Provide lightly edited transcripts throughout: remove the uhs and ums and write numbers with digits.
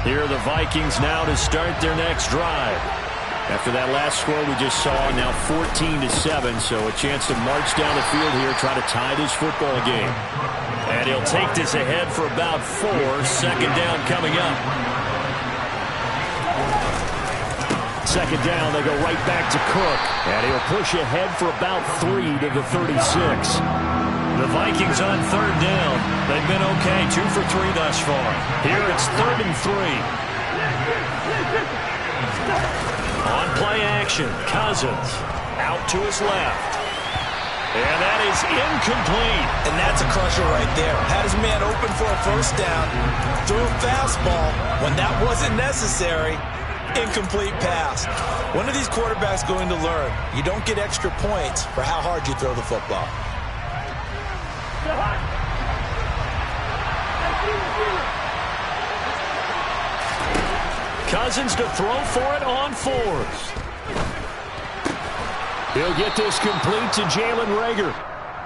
Here are the Vikings now to start their next drive. After that last score we just saw, now 14-7, so a chance to march down the field here, try to tie this football game. And he'll take this ahead for about 4. Second down coming up. Second down, they go right back to Cook. And he'll push ahead for about 3 to the 36. The Vikings on third down. They've been okay, 2 for 3 thus far. Here it's 3rd and 3. On play action, Cousins out to his left. And that is incomplete. And that's a crusher right there. Had his man open for a first down. Threw a fastball when that wasn't necessary. Incomplete pass. When are these quarterbacks going to learn? You don't get extra points for how hard you throw the football. Cousins to throw for it on 4th. He'll get this complete to Jalen Reagor.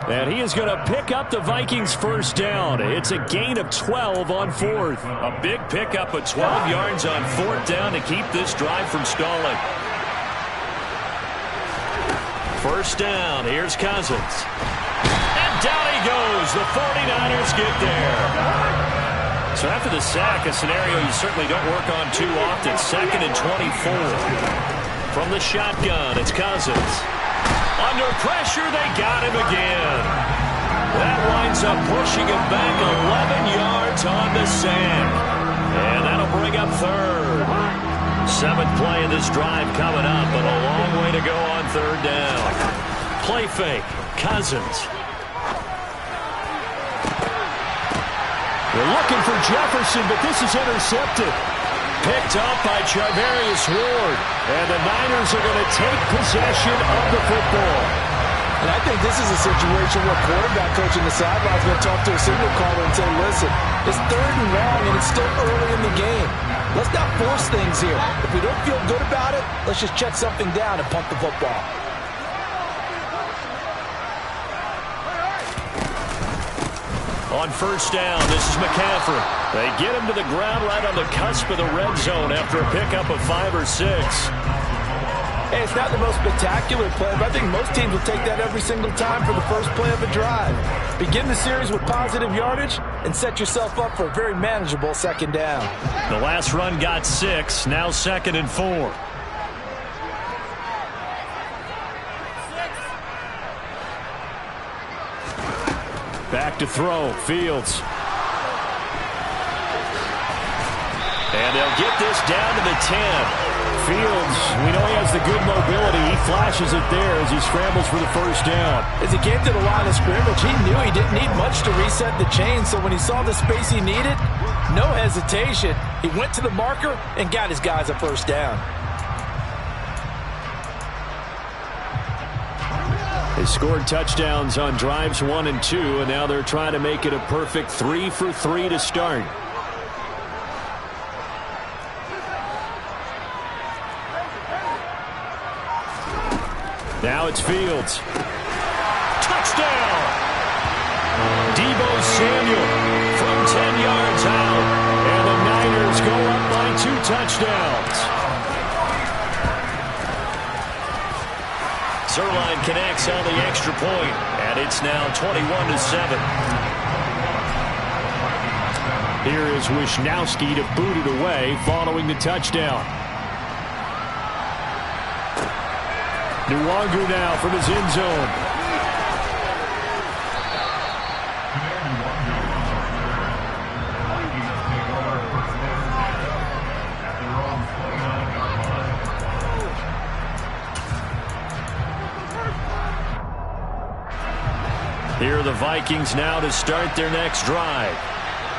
And he is going to pick up the Vikings first down. It's a gain of 12 on 4th. A big pickup of 12 yards on 4th down to keep this drive from stalling. First down, here's Cousins. And down he goes. The 49ers get there. So after the sack, a scenario you certainly don't work on too often. 2nd and 24. From the shotgun, it's Cousins. Under pressure, they got him again. That winds up pushing him back 11 yards on the sack. And that'll bring up 3rd. 7th play of this drive coming up, but a long way to go on 3rd down. Play fake, Cousins. They're looking for Jefferson, but this is intercepted. Picked up by Charvarius Ward. And the Niners are going to take possession of the football. And I think this is a situation where quarterback coach in the sideline is going to talk to a signal caller and say, listen, it's 3rd and long and it's still early in the game. Let's not force things here. If we don't feel good about it, let's just check something down and pump the football. On first down, this is McCaffrey. They get him to the ground right on the cusp of the red zone after a pickup of 5 or 6. Hey, it's not the most spectacular play, but I think most teams will take that every single time for the first play of a drive. Begin the series with positive yardage and set yourself up for a very manageable second down. The last run got 6, now 2nd and 4. Back to throw, Fields. And they'll get this down to the 10. Fields, we know he has the good mobility. He flashes it there as he scrambles for the first down. As he came to the line of scrimmage, he knew he didn't need much to reset the chain, so when he saw the space he needed, no hesitation. He went to the marker and got his guys a first down. They scored touchdowns on drives 1 and 2, and now they're trying to make it a perfect 3 for 3 to start. Now it's Fields. Touchdown! Deebo Samuel from 10 yards out, and the Niners go up by 2 touchdowns. Zerline connects on the extra point, and it's now 21-7. Here is Wisnowski to boot it away following the touchdown. Nwangu now from his end zone. Here are the Vikings now to start their next drive.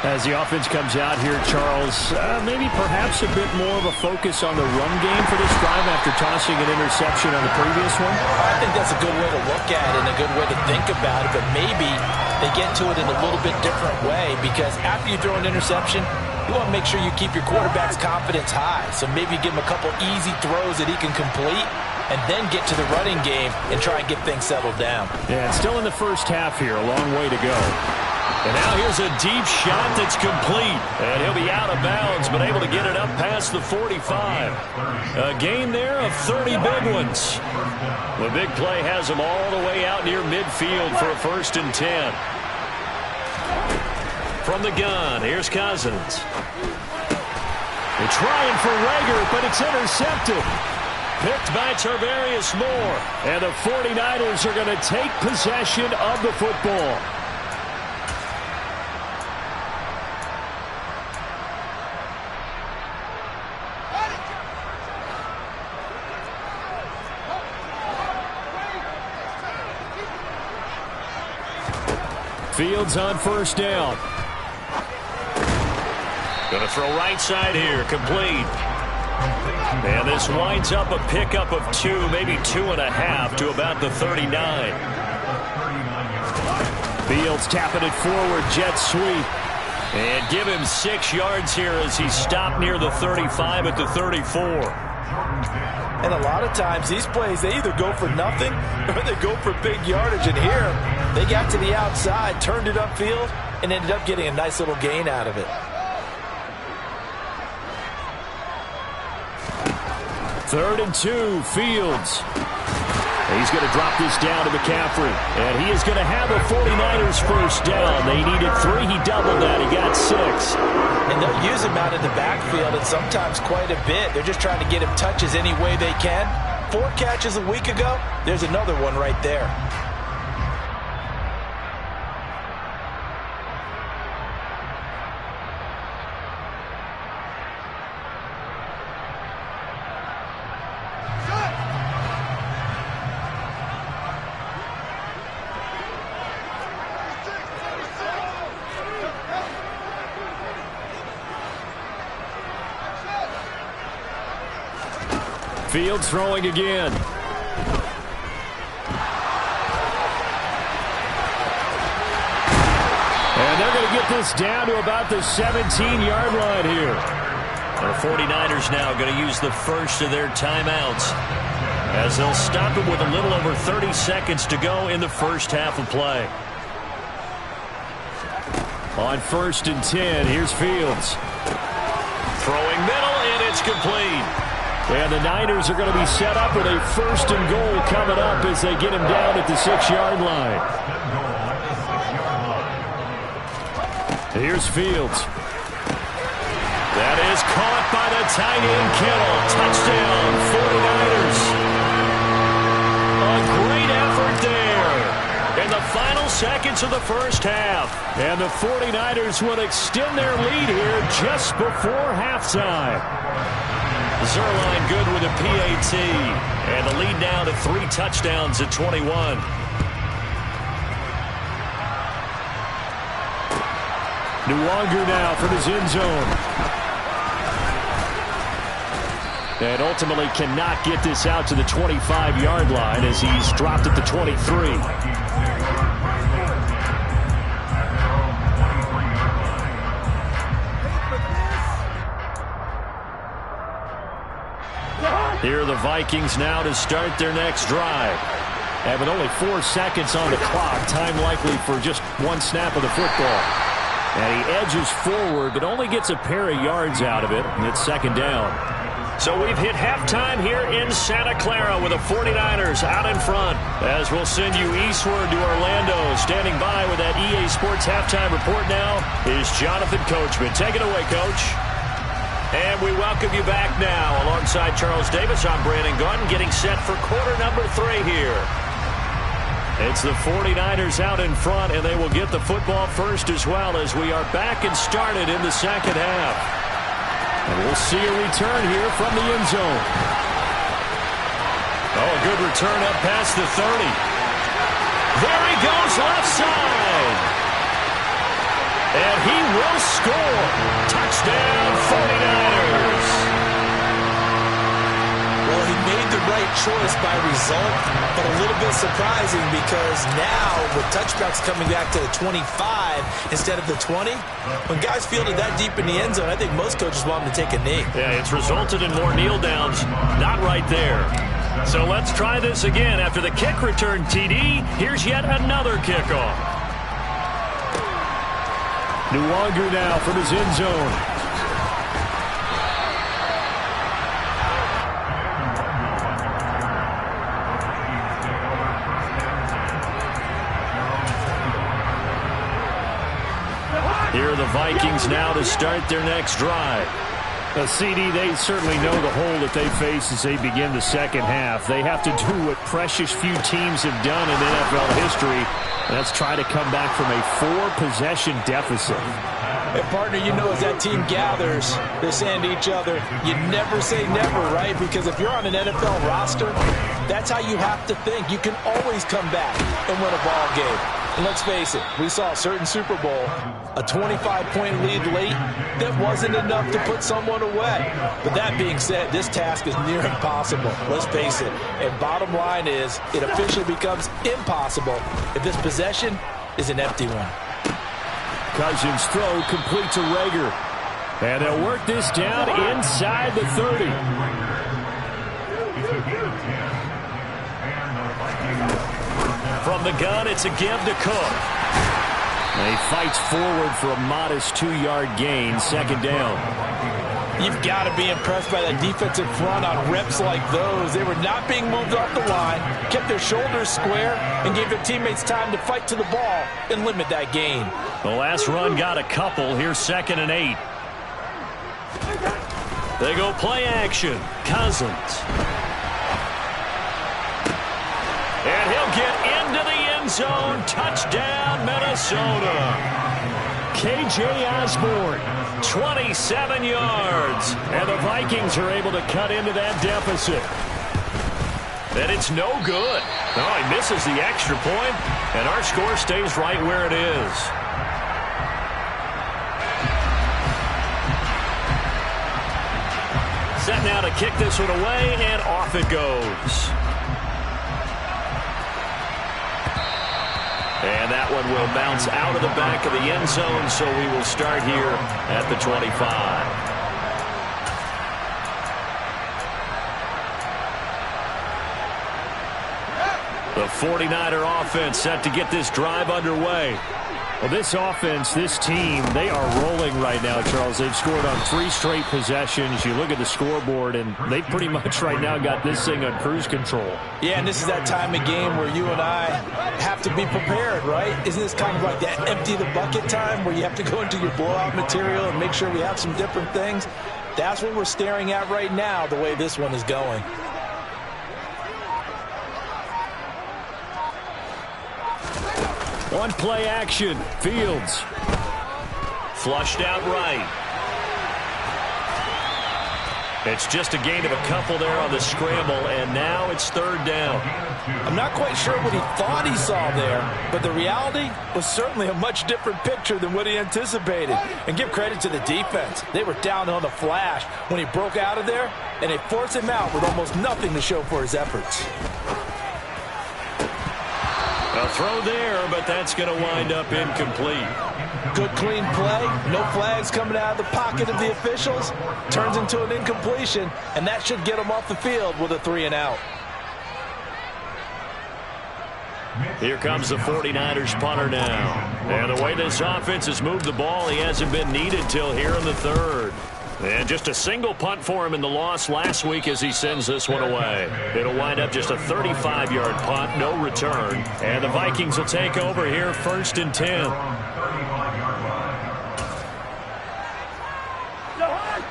As the offense comes out here, Charles, maybe perhaps a bit more of a focus on the run game for this drive after tossing an interception on the previous one? I think that's a good way to look at it and a good way to think about it, but maybe they get to it in a little bit different way, because after you throw an interception, you want to make sure you keep your quarterback's confidence high. So maybe give him a couple easy throws that he can complete and then get to the running game and try and get things settled down. Yeah, it's still in the first half here, a long way to go. And now here's a deep shot that's complete. And he'll be out of bounds, but able to get it up past the 45. A gain there of 30 big ones. The big play has him all the way out near midfield for a 1st and 10. From the gun, here's Cousins. They're trying for Rager, but it's intercepted. Picked by Tarvarius Moore. And the 49ers are going to take possession of the football. Fields on 1st down. Going to throw right side here, complete. And this winds up a pickup of 2, maybe 2.5 to about the 39. Fields tapping it forward, jet sweep. And give him 6 yards here as he stopped near the 35 at the 34. And a lot of times these plays, they either go for nothing or they go for big yardage. And here, they got to the outside, turned it upfield, and ended up getting a nice little gain out of it. 3rd and 2, Fields. He's going to drop this down to McCaffrey. And he is going to have a 49ers 1st down. They needed 3. He doubled that. He got 6. And they'll use him out in the backfield, and sometimes quite a bit. They're just trying to get him touches any way they can. 4 catches a week ago. There's another one right there. Fields throwing again. And they're going to get this down to about the 17-yard line here. The 49ers now going to use the first of their timeouts as they'll stop it with a little over 30 seconds to go in the first half of play. On 1st and 10, here's Fields. Throwing middle, and it's complete. And the Niners are going to be set up with a 1st and goal coming up as they get him down at the 6-yard line. Here's Fields. That is caught by the tight end Kittle. Touchdown, 49ers. A great effort there in the final seconds of the first half. And the 49ers will extend their lead here just before halftime. Zerline good with a PAT. And the lead now to 3 touchdowns at 21. Nwonger now from his end zone. And ultimately cannot get this out to the 25-yard line as he's dropped at the 23. Here are the Vikings now to start their next drive. And with only 4 seconds on the clock, time likely for just 1 snap of the football. And he edges forward, but only gets a pair of yards out of it, and it's 2nd down. So we've hit halftime here in Santa Clara with the 49ers out in front. As we'll send you eastward to Orlando. Standing by with that EA Sports halftime report now is Jonathan Coachman. Take it away, Coach. And we welcome you back now. Alongside Charles Davis, I'm Brandon Gunn, getting set for quarter number 3 here. It's the 49ers out in front, and they will get the football first as well as we are back and started in the second half. And we'll see a return here from the end zone. Oh, a good return up past the 30. There he goes left side. And he will score. Touchdown, 49ers. Well, he made the right choice by result, but a little bit surprising because now with touchbacks coming back to the 25 instead of the 20, when guys fielded that deep in the end zone, I think most coaches want them to take a knee. Yeah, it's resulted in more kneel downs. Not right there. So let's try this again. After the kick return TD, here's yet another kickoff. Nwangu now from his end zone. Here are the Vikings now to start their next drive. CD, they certainly know the hole that they face as they begin the second half. They have to do what precious few teams have done in NFL history, and that's try to come back from a 4-possession deficit. And partner, you know, as that team gathers, they're saying to each other, you never say never, right? Because if you're on an NFL roster, that's how you have to think. You can always come back and win a ball game. And let's face it, we saw a certain Super Bowl, a 25-point lead late that wasn't enough to put someone away. But that being said, this task is near impossible. Let's face it. And bottom line is, it officially becomes impossible if this possession is an empty one. Cousins' throw complete to Rager. And they'll work this down inside the 30. From the gun, it's a give to Cook. And he fights forward for a modest 2-yard gain, second down. You've got to be impressed by that defensive front on reps like those. They were not being moved off the line, kept their shoulders square, and gave their teammates time to fight to the ball and limit that gain. The last run got a couple. Here's 2nd and 8. They go play action. Cousins. And he'll get into the end zone. Touchdown, Minnesota. K.J. Osborne, 27 yards. And the Vikings are able to cut into that deficit. And it's no good. No, he misses the extra point, and our score stays right where it is. Set now to kick this one away, and off it goes. And that one will bounce out of the back of the end zone, so we will start here at the 25. The 49er offense set to get this drive underway. Well, this offense, this team, they are rolling right now, Charles. They've scored on 3 straight possessions. You look at the scoreboard, and they pretty much right now got this thing on cruise control. Yeah, and this is that time of game where you and I have to be prepared, right? Isn't this kind of like that empty the bucket time where you have to go into your blowout material and make sure we have some different things? That's what we're staring at right now, the way this one is going. One play action. Fields. Flushed out right. It's just a gain of a couple there on the scramble, and now it's 3rd down. I'm not quite sure what he thought he saw there, but the reality was certainly a much different picture than what he anticipated. And give credit to the defense. They were down on the flash when he broke out of there, and they forced him out with almost nothing to show for his efforts. A throw there, but that's going to wind up incomplete. Good clean play. No flags coming out of the pocket of the officials. Turns into an incompletion, and that should get him off the field with a 3 and out. Here comes the 49ers punter now. And the way this offense has moved the ball, he hasn't been needed till here in the 3rd. And just a single punt for him in the loss last week as he sends this one away. It'll wind up just a 35-yard punt, no return. And the Vikings will take over here 1st and 10.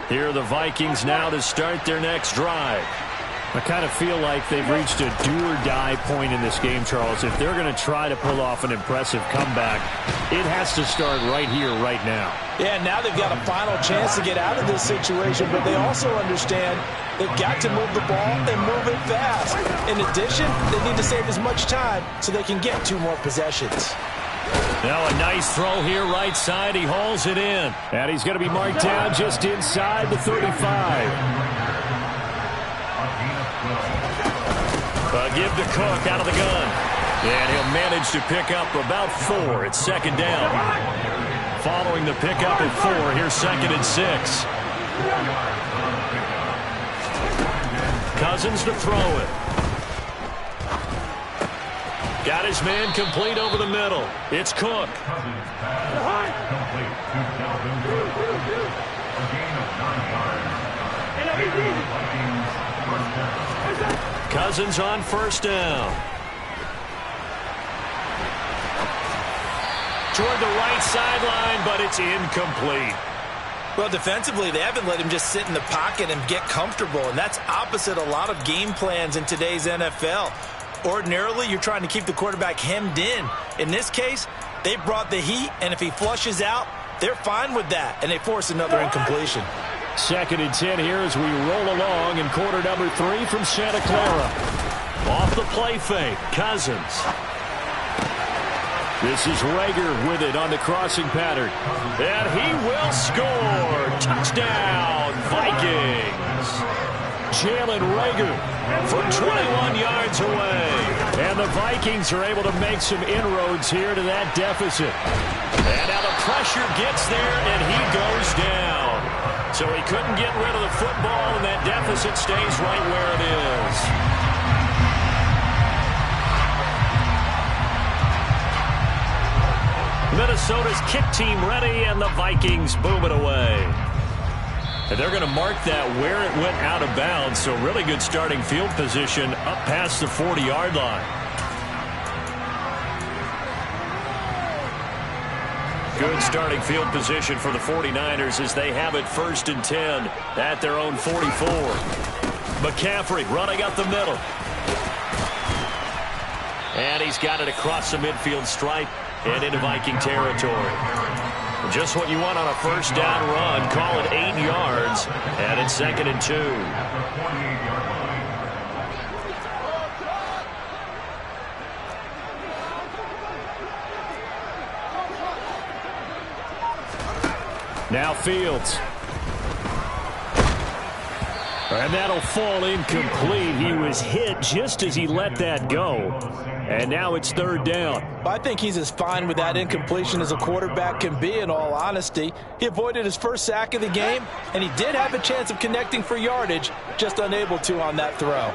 Here are the Vikings now to start their next drive. I kind of feel like they've reached a do-or-die point in this game, Charles. If they're going to try to pull off an impressive comeback, it has to start right here, right now. Yeah, now they've got a final chance to get out of this situation, but they also understand they've got to move the ball and move it fast. In addition, they need to save as much time so they can get 2 more possessions. Now a nice throw here right side. He hauls it in. And he's going to be marked down just inside the 35. Give to Cook out of the gun. And he'll manage to pick up about 4. It's 2nd down. Following the pickup of 4, here's 2nd and 6. Cousins to throw it. Got his man complete over the middle. It's Cook. Cousins on first down. Toward the right sideline, but it's incomplete. Well, defensively, they haven't let him just sit in the pocket and get comfortable, and that's opposite a lot of game plans in today's NFL. Ordinarily, you're trying to keep the quarterback hemmed in. In this case, they brought the heat, and if he flushes out, they're fine with that, and they force another incompletion. 2nd and 10 here as we roll along in quarter number 3 from Santa Clara. Off the play fake, Cousins. This is Rager with it on the crossing pattern. And he will score. Touchdown, Vikings. Jalen Rager from 21 yards away. And the Vikings are able to make some inroads here to that deficit. And now the pressure gets there, and he goes down. So he couldn't get rid of the football, and that deficit stays right where it is. Minnesota's kick team ready, and the Vikings boom it away. And they're going to mark that where it went out of bounds, so really good starting field position up past the 40-yard line. Good starting field position for the 49ers as they have it 1st and 10 at their own 44. McCaffrey running up the middle. And he's got it across the midfield stripe and into Viking territory. Just what you want on a first down run. Call it 8 yards, and it's 2nd and 2. Now Fields. And that'll fall incomplete. He was hit just as he let that go. And now it's 3rd down. I think he's as fine with that incompletion as a quarterback can be, in all honesty. He avoided his first sack of the game, and he did have a chance of connecting for yardage, just unable to on that throw.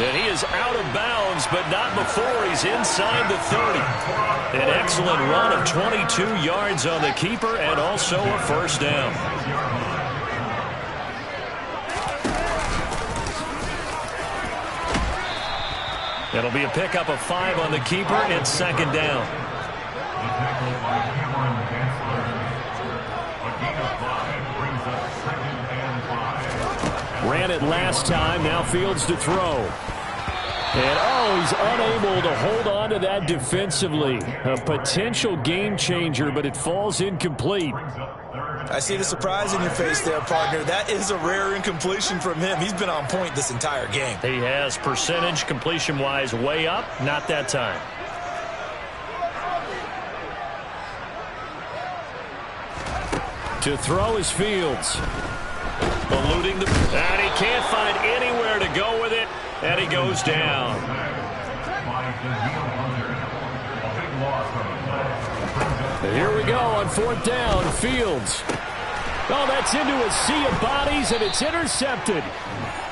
And he is out of bounds, but not before he's inside the 30. An excellent run of 22 yards on the keeper and also a first down. It'll be a pickup of 5 on the keeper and 2nd down. Ran it last time, now Fields to throw. And, he's unable to hold on to that defensively. A potential game changer, but it falls incomplete. I see the surprise in your face there, partner. That is a rare incompletion from him. He's been on point this entire game. He has percentage completion-wise way up, not that time. To throw is Fields. Eluding and he can't find anywhere to go with it, and he goes down. Here we go on 4th down. Fields. Oh, that's into a sea of bodies, and it's intercepted.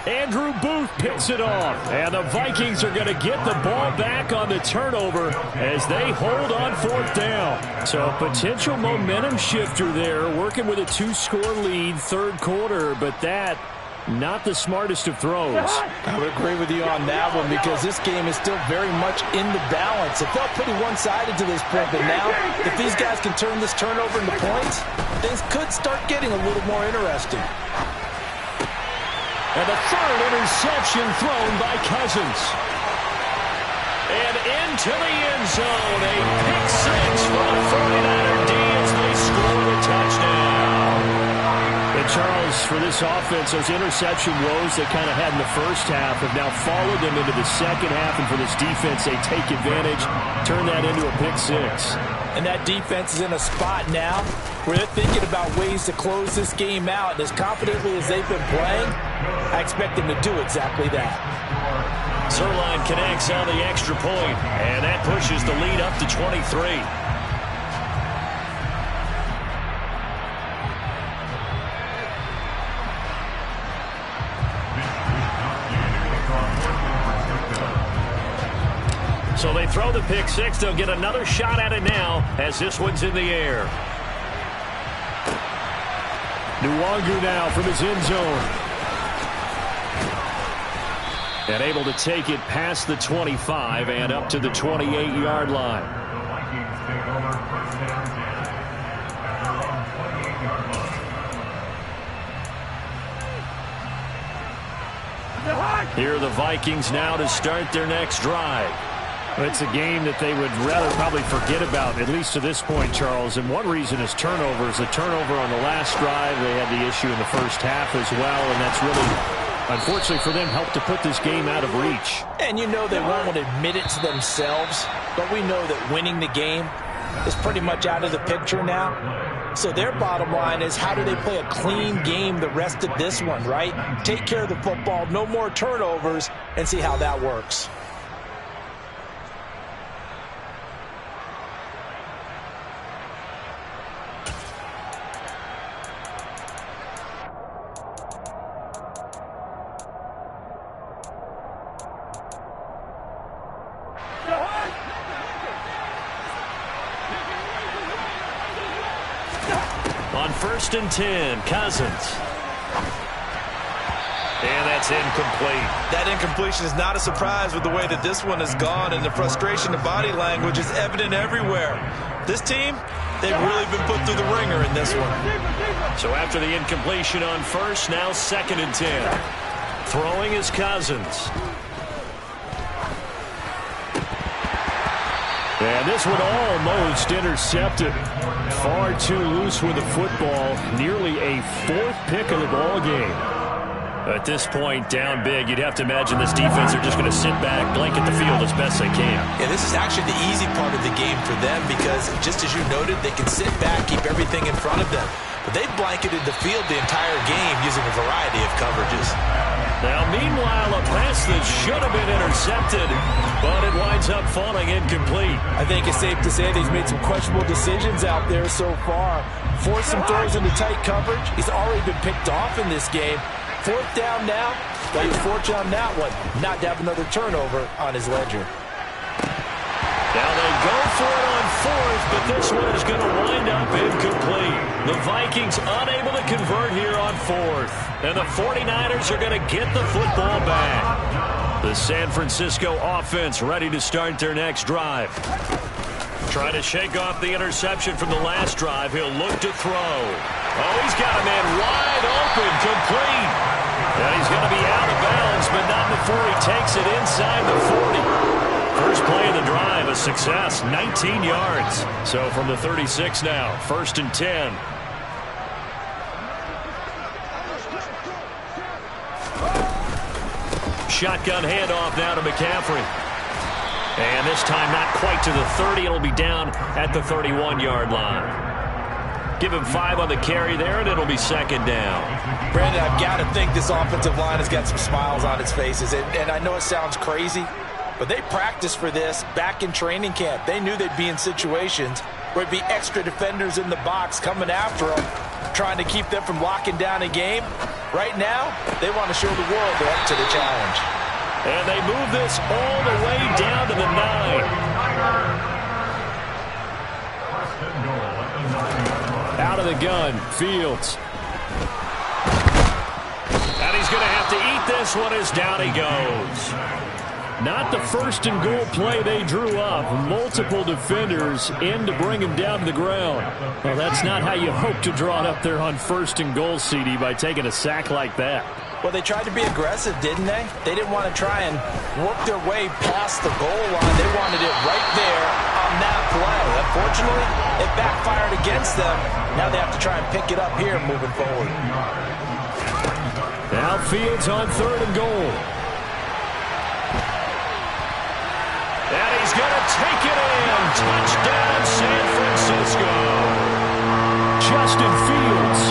Andrew Booth picks it off, and the Vikings are going to get the ball back on the turnover as they hold on 4th down. So a potential momentum shifter there, working with a 2-score lead, 3rd quarter, but that not the smartest of throws. I would agree with you on that one because this game is still very much in the balance. It felt pretty one-sided to this point, but now if these guys can turn this turnover into points, things could start getting a little more interesting. And the 3rd interception thrown by Cousins. And into the end zone, a pick 6 for the 49er D as they score the touchdown. And Charles, for this offense, those interception woes they kind of had in the first half have now followed them into the second half, and for this defense, they take advantage, turn that into a pick 6. And that defense is in a spot now where they're thinking about ways to close this game out. And as confidently as they've been playing, I expect them to do exactly that. Zerline connects on the extra point, and that pushes the lead up to 23. the pick six. They'll get another shot at it now as this one's in the air. Nwangu now from his end zone. And able to take it past the 25 and up to the 28-yard line. Here are the Vikings now to start their next drive. It's a game that they would rather probably forget about, at least to this point, Charles. And one reason is turnovers. A turnover on the last drive. They had the issue in the first half as well, and that's really, unfortunately for them, helped to put this game out of reach. And you know they won't admit it to themselves, but we know that winning the game is pretty much out of the picture now. So their bottom line is, how do they play a clean game the rest of this one, right? Take care of the football, no more turnovers, and see how that works. On 1st and 10, Cousins. And that's incomplete. That incompletion is not a surprise with the way that this one has gone, and the frustration of body language is evident everywhere. This team, they've really been put through the ringer in this one. So after the incompletion on 1st, now 2nd and 10. Throwing is Cousins. And this one almost intercepted. Far too loose with the football. Nearly a 4th pick of the ball game. At this point, down big, you'd have to imagine this defense are just going to sit back, blanket the field as best they can. Yeah, this is actually the easy part of the game for them because, just as you noted, they can sit back, keep everything in front of them. But they've blanketed the field the entire game using a variety of coverages. Now, meanwhile, a pass that should have been intercepted, but it winds up falling incomplete. I think it's safe to say that he's made some questionable decisions out there so far. Forced some throws into tight coverage. He's already been picked off in this game. 4th down now. Well, he was fortunate on that one, not to have another turnover on his ledger. Now they go for it on 4th, but this one is going to wind up incomplete. The Vikings unable to convert here on 4th. And the 49ers are going to get the football back. The San Francisco offense ready to start their next drive. Trying to shake off the interception from the last drive. He'll look to throw. Oh, he's got a man wide open, complete. And he's going to be out of bounds, but not before he takes it inside the 40. First play of the drive, a success, 19 yards. So from the 36 now, 1st and 10. Shotgun handoff now to McCaffrey. And this time not quite to the 30. It'll be down at the 31-yard line. Give him 5 on the carry there, and it'll be 2nd down. Brandon, I've got to think this offensive line has got some smiles on its faces. And I know it sounds crazy, but they practiced for this back in training camp. They knew they'd be in situations where it'd be extra defenders in the box coming after them, trying to keep them from locking down a game. Right now, they want to show the world they're up to the challenge. And they move this all the way down to the 9. Out of the gun, Fields. And he's going to have to eat this one as down he goes. Not the 1st and goal play they drew up. Multiple defenders in to bring him down to the ground. Well, that's not how you hope to draw it up there on 1st and goal, CD, by taking a sack like that. Well, they tried to be aggressive, didn't they? They didn't want to try and work their way past the goal line. They wanted it right there on that play. Unfortunately, it backfired against them. Now they have to try and pick it up here moving forward. Now Fields on 3rd and goal. And he's going to take it in. Touchdown, San Francisco. Justin Fields,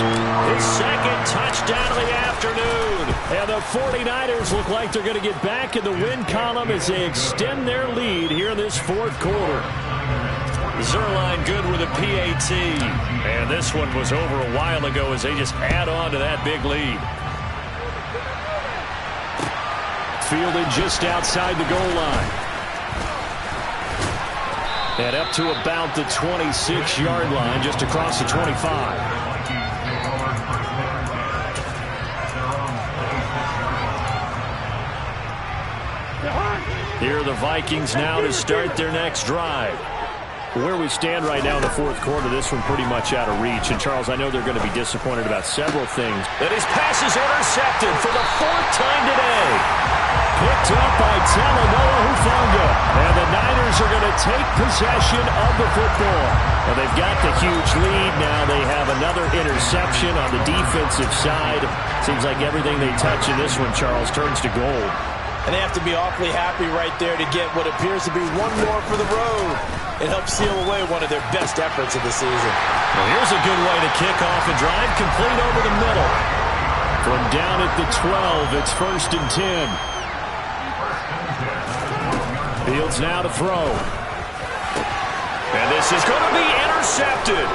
his 2nd touchdown of the afternoon. And the 49ers look like they're going to get back in the win column as they extend their lead here in this 4th quarter. Zerline good with a PAT. And this one was over a while ago as they just add on to that big lead. Fielded just outside the goal line. And up to about the 26-yard line, just across the 25. Here are the Vikings now to start their next drive. Where we stand right now in the fourth quarter, this one pretty much out of reach. And, Charles, I know they're going to be disappointed about several things. And his pass is intercepted for the fourth time today. Picked up by Talanoa Hufanga. And the Niners are going to take possession of the football. Well, they've got the huge lead. Now they have another interception on the defensive side. Seems like everything they touch in this one, Charles, turns to gold. And they have to be awfully happy right there to get what appears to be one more for the road. It helps seal away one of their best efforts of the season. Well, here's a good way to kick off a drive, complete over the middle. From down at the 12, it's 1st and 10. Fields now to throw. And this is going to be intercepted.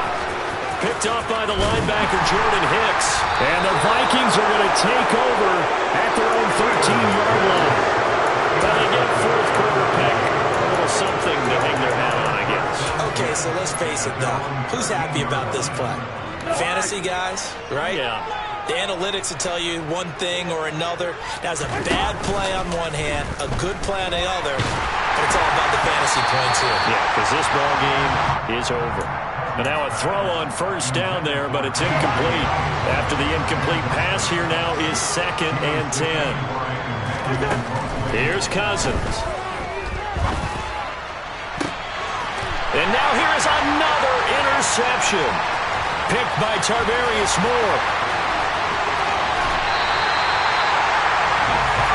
Picked off by the linebacker, Jordan Hicks. And the Vikings are going to take over at their own 13-yard line. Well, they get fourth quarter pick. A little something to hang their hat on, I guess. Okay, so let's face it, though. Who's happy about this play? Fantasy guys, right? Yeah. The analytics will tell you one thing or another. That's a bad play on one hand, a good play on the other. But it's all about the fantasy points here. Yeah, because this ball game is over. And now a throw on first down there, but it's incomplete. After the incomplete pass, here now is 2nd and 10. Here's Cousins. And now here is another interception. Picked by Tarvarius Moore.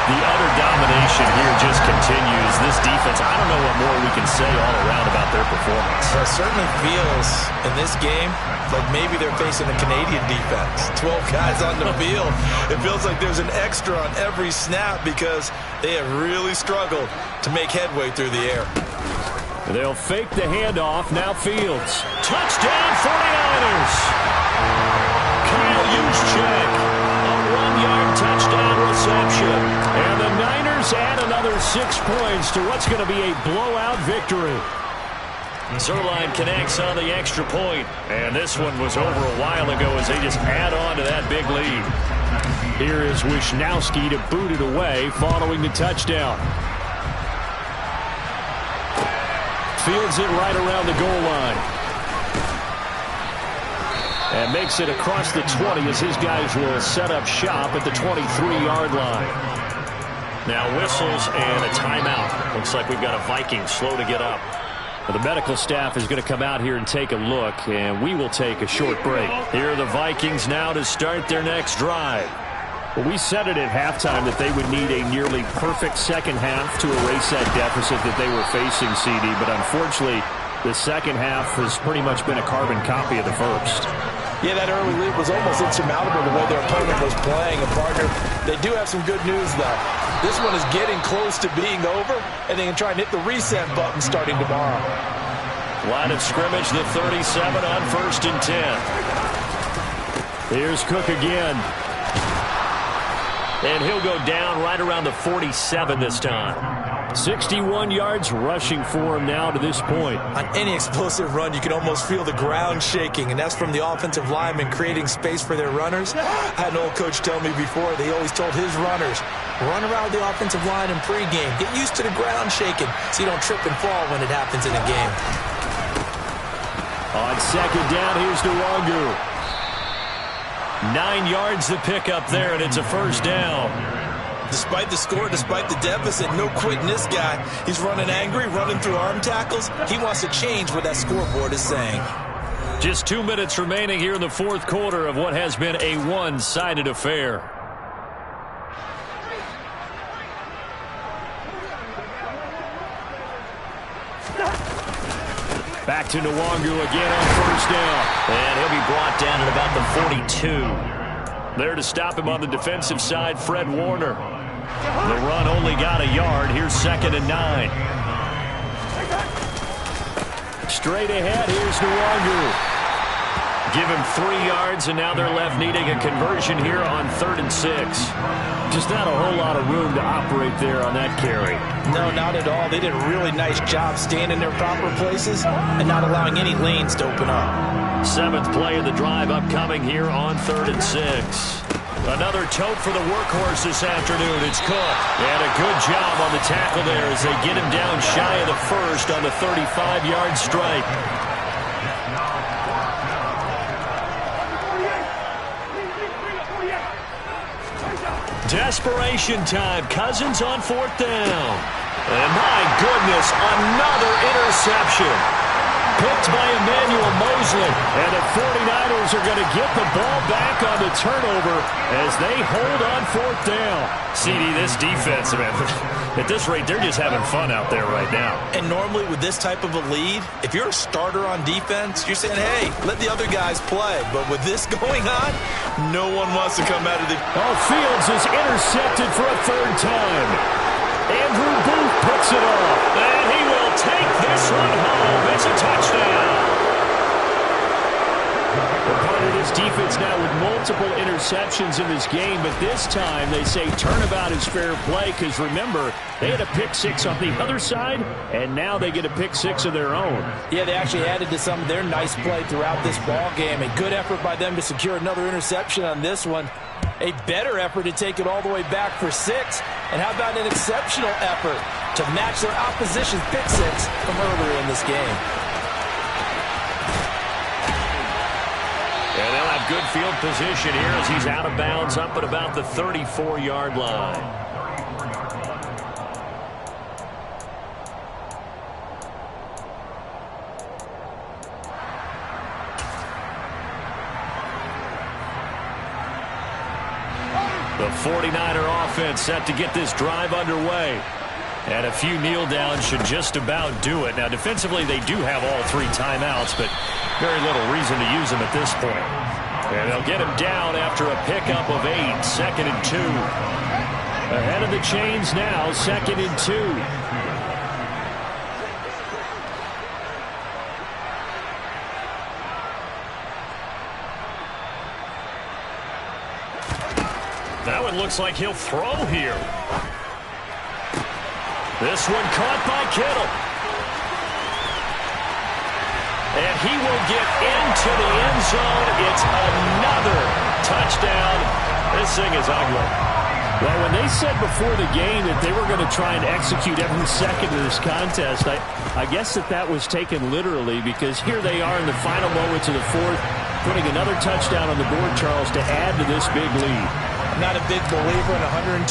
The utter domination here just continues. This defense, I don't know what more we can say all around about their performance. Well, it certainly feels in this game like maybe they're facing a Canadian defense. 12 guys on the field. It feels like there's an extra on every snap because they have really struggled to make headway through the air. They'll fake the handoff. Now Fields. Touchdown 49ers. Kyle Juszczyk. A 1-yard touchdown reception. And the Niners add another 6 points to what's going to be a blowout victory. Zerline connects on the extra point. And this one was over a while ago as they just add on to that big lead. Here is Wisnowski to boot it away following the touchdown. Fields it right around the goal line. And makes it across the 20 as his guys will set up shop at the 23-yard line. Now whistles and a timeout. Looks like we've got a Viking slow to get up. Well, the medical staff is going to come out here and take a look, and we will take a short break. Here are the Vikings now to start their next drive. Well, we said it at halftime that they would need a nearly perfect second half to erase that deficit that they were facing, CD, but unfortunately, the second half has pretty much been a carbon copy of the first. Yeah, that early lead was almost insurmountable the way their opponent was playing. And, partner, they do have some good news, though. This one is getting close to being over, and they can try and hit the reset button starting tomorrow. Line of scrimmage, the 37 on 1st and 10. Here's Cook again. And he'll go down right around the 47 this time. 61 yards rushing for him now to this point. On any explosive run, you can almost feel the ground shaking, and that's from the offensive linemen creating space for their runners. I had an old coach tell me before, they always told his runners, run around the offensive line in pregame. Get used to the ground shaking so you don't trip and fall when it happens in a game. On second down, here's Nwangu. 9 yards to pick up there, and it's a first down. Despite the score, despite the deficit, no quitting this guy. He's running angry, running through arm tackles. He wants to change what that scoreboard is saying. Just 2 minutes remaining here in the fourth quarter of what has been a one-sided affair. Back to Nwangu again on first down. And he'll be brought down at about the 42. There to stop him on the defensive side, Fred Warner. The run only got a yard. Here's 2nd and 9. Straight ahead, here's Nwangu. Give him 3 yards, and now they're left needing a conversion here on 3rd and 6. Just not a whole lot of room to operate there on that carry. No, not at all. They did a really nice job staying in their proper places and not allowing any lanes to open up. 7th play of the drive upcoming here on 3rd and 6. Another tote for the workhorse this afternoon. It's Cook. And a good job on the tackle there as they get him down shy of the first on the 35-yard strike. Desperation time. Cousins on 4th down. And my goodness, another interception. Picked by Emmanuel Mosley. And the 49ers are going to get the ball back on the turnover as they hold on 4th down. CD, this defense, man, at this rate, they're just having fun out there right now. And normally with this type of a lead, if you're a starter on defense, you're saying, hey, let the other guys play. But with this going on, no one wants to come out of the... Fields is intercepted for a 3rd time. Andrew Booth picks it off. And he will take this one home. It's a touchdown. We're part of this defense now with multiple interceptions in this game, but this time they say turnabout is fair play because, remember, they had a pick 6 on the other side, and now they get a pick 6 of their own. Yeah, they actually added to some of their nice play throughout this ball game. A good effort by them to secure another interception on this one. A better effort to take it all the way back for 6. And how about an exceptional effort to match their opposition's pick 6 from earlier in this game. And they'll have good field position here as he's out of bounds up at about the 34-yard line. The 49er offense set to get this drive underway. And a few kneel downs should just about do it. Now, defensively, they do have all 3 timeouts, but very little reason to use them at this point. And they'll get him down after a pickup of 8, 2nd and 2. Ahead of the chains now, 2nd and 2. That one looks like he'll throw here. This one caught by Kittle. And he will get into the end zone. It's another touchdown. This thing is ugly. Well, when they said before the game that they were going to try and execute every second of this contest, I guess that was taken literally, because here they are in the final moments of the 4th, putting another touchdown on the board, Charles, to add to this big lead. I'm not a big believer in 110%,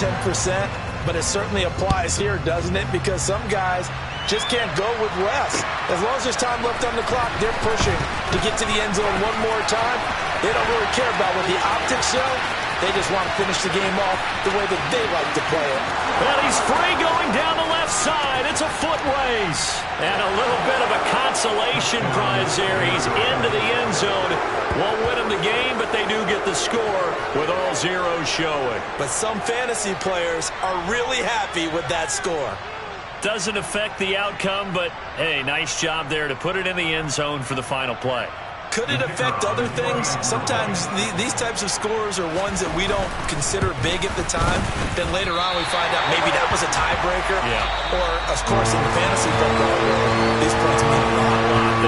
but it certainly applies here, doesn't it? Because some guys just can't go with less. As long as there's time left on the clock, they're pushing to get to the end zone one more time. They don't really care about what the optics show. They just want to finish the game off the way that they like to play it. Well, he's free going down the left side. It's a foot race. And a little bit of a consolation prize there. He's into the end zone. Won't win him the game, but they do get the score with all zeros showing. But some fantasy players are really happy with that score. Doesn't affect the outcome, but, hey, nice job there to put it in the end zone for the final play. Could it affect other things? Sometimes these types of scores are ones that we don't consider big at the time. Then later on we find out maybe that was a tiebreaker. Yeah. Or, of course, in the fantasy football world, these points mean a lot.